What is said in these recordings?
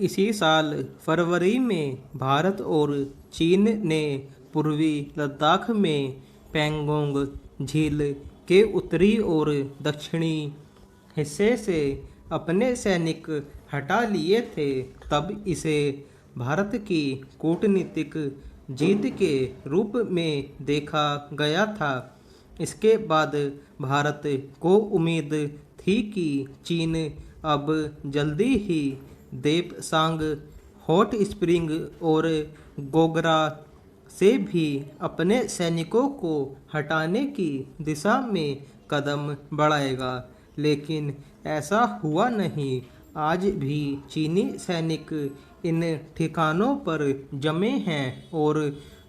इसी साल फरवरी में भारत और चीन ने पूर्वी लद्दाख में पैंगोंग झील के उत्तरी और दक्षिणी हिस्से से अपने सैनिक हटा लिए थे। तब इसे भारत की कूटनीतिक जीत के रूप में देखा गया था। इसके बाद भारत को उम्मीद थी कि चीन अब जल्दी ही देपसांग, हॉट स्प्रिंग और गोगरा से भी अपने सैनिकों को हटाने की दिशा में कदम बढ़ाएगा, लेकिन ऐसा हुआ नहीं। आज भी चीनी सैनिक इन ठिकानों पर जमे हैं और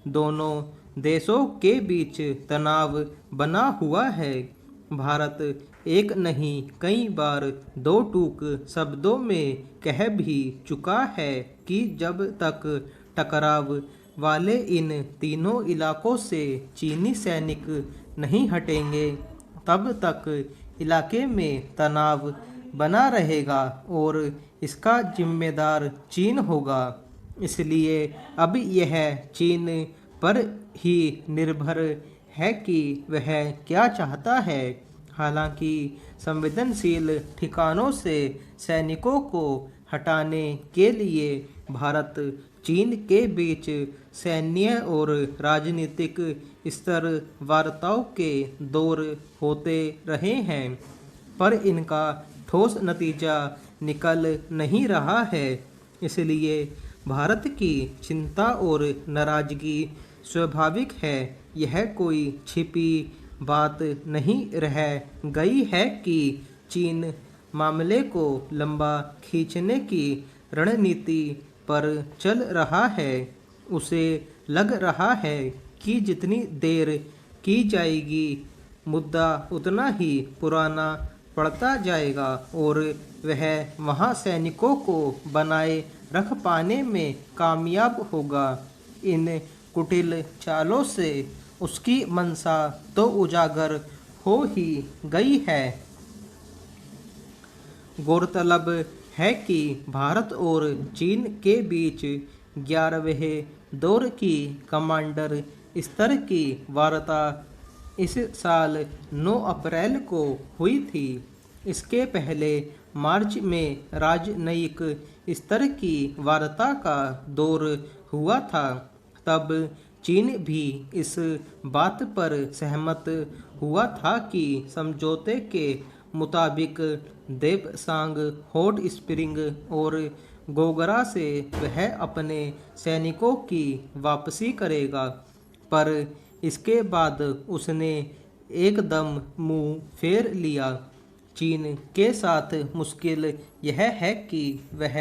दोनों देशों के बीच तनाव बना हुआ है। भारत एक नहीं कई बार दो टूक शब्दों में कह भी चुका है कि जब तक टकराव वाले इन तीनों इलाकों से चीनी सैनिक नहीं हटेंगे, तब तक इलाके में तनाव बना रहेगा और इसका जिम्मेदार चीन होगा। इसलिए अब यह चीन पर ही निर्भर है कि वह क्या चाहता है। हालांकि संवेदनशील ठिकानों से सैनिकों को हटाने के लिए भारत चीन के बीच सैन्य और राजनीतिक स्तर वार्ताओं के दौर होते रहे हैं, पर इनका ठोस नतीजा निकल नहीं रहा है। इसलिए भारत की चिंता और नाराजगी स्वाभाविक है। यह कोई छिपी बात नहीं रह गई है कि चीन मामले को लंबा खींचने की रणनीति पर चल रहा है। उसे लग रहा है कि जितनी देर की जाएगी, मुद्दा उतना ही पुराना पड़ता जाएगा और वह वहां सैनिकों को बनाए रख पाने में कामयाब होगा। इन कुटिल चालों से उसकी मंशा तो उजागर हो ही गई है। गौरतलब है कि भारत और चीन के बीच 11वें दौर की कमांडर स्तर की वार्ता इस साल 9 अप्रैल को हुई थी। इसके पहले मार्च में राजनयिक स्तर की वार्ता का दौर हुआ था। तब चीन भी इस बात पर सहमत हुआ था कि समझौते के मुताबिक देपसांग, हॉट स्प्रिंग और गोगरा से वह अपने सैनिकों की वापसी करेगा। पर इसके बाद उसने एकदम मुंह फेर लिया। चीन के साथ मुश्किल यह है कि वह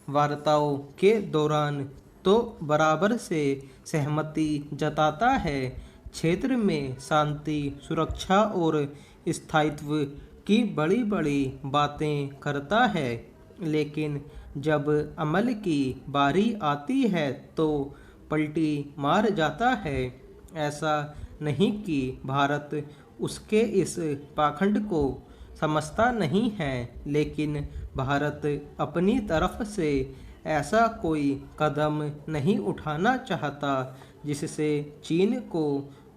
वार्ताओं के दौरान तो बराबर से सहमति जताता है, क्षेत्र में शांति, सुरक्षा और स्थायित्व की बड़ी बड़ी बातें करता है, लेकिन जब अमल की बारी आती है तो पलटी मार जाता है। ऐसा नहीं कि भारत उसके इस पाखंड को समझता नहीं है, लेकिन भारत अपनी तरफ से ऐसा कोई कदम नहीं उठाना चाहता जिससे चीन को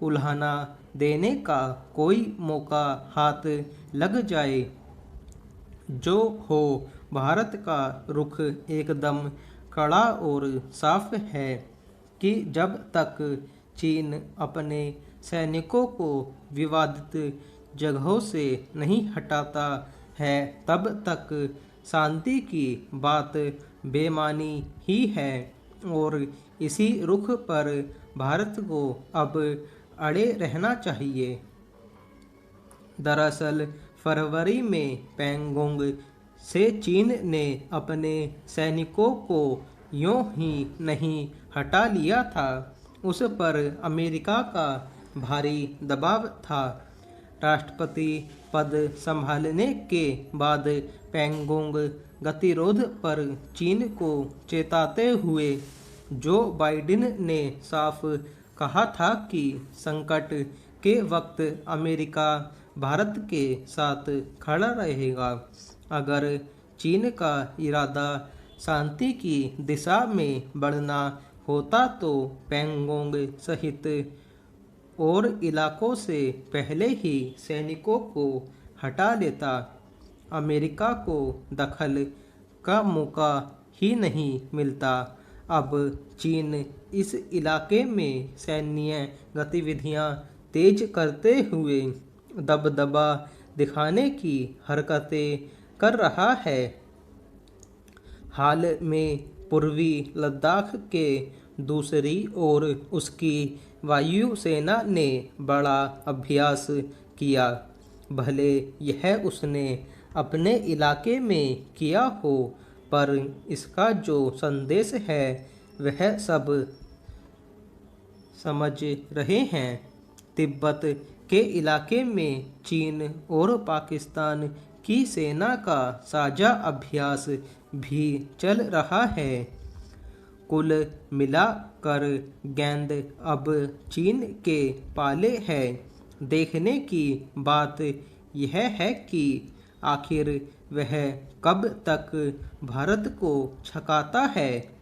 उल्हाना देने का कोई मौका हाथ लग जाए। जो हो, भारत का रुख एकदम कड़ा और साफ है कि जब तक चीन अपने सैनिकों को विवादित जगहों से नहीं हटाता है, तब तक शांति की बात बेमानी ही है और इसी रुख पर भारत को अब अड़े रहना चाहिए। दरअसल फरवरी में पैंगोंग से चीन ने अपने सैनिकों को यूं ही नहीं हटा लिया था, उस पर अमेरिका का भारी दबाव था। राष्ट्रपति पद संभालने के बाद पैंगोंग गतिरोध पर चीन को चेताते हुए जो बाइडेन ने साफ कहा था कि संकट के वक्त अमेरिका भारत के साथ खड़ा रहेगा। अगर चीन का इरादा शांति की दिशा में बढ़ना होता तो पैंगोंग सहित और इलाकों से पहले ही सैनिकों को हटा लेता। अमेरिका को दखल का मौका ही नहीं मिलता। अब चीन इस इलाके में सैन्य गतिविधियां तेज करते हुए दबदबा दिखाने की हरकतें कर रहा है। हाल में पूर्वी लद्दाख के दूसरी ओर उसकी वायुसेना ने बड़ा अभ्यास किया। भले यह उसने अपने इलाके में किया हो, पर इसका जो संदेश है वह सब समझ रहे हैं। तिब्बत के इलाके में चीन और पाकिस्तान की सेना का साझा अभ्यास भी चल रहा है। कुल मिलाकर गेंद अब चीन के पाले है। देखने की बात यह है कि आखिर वह कब तक भारत को छकाता है।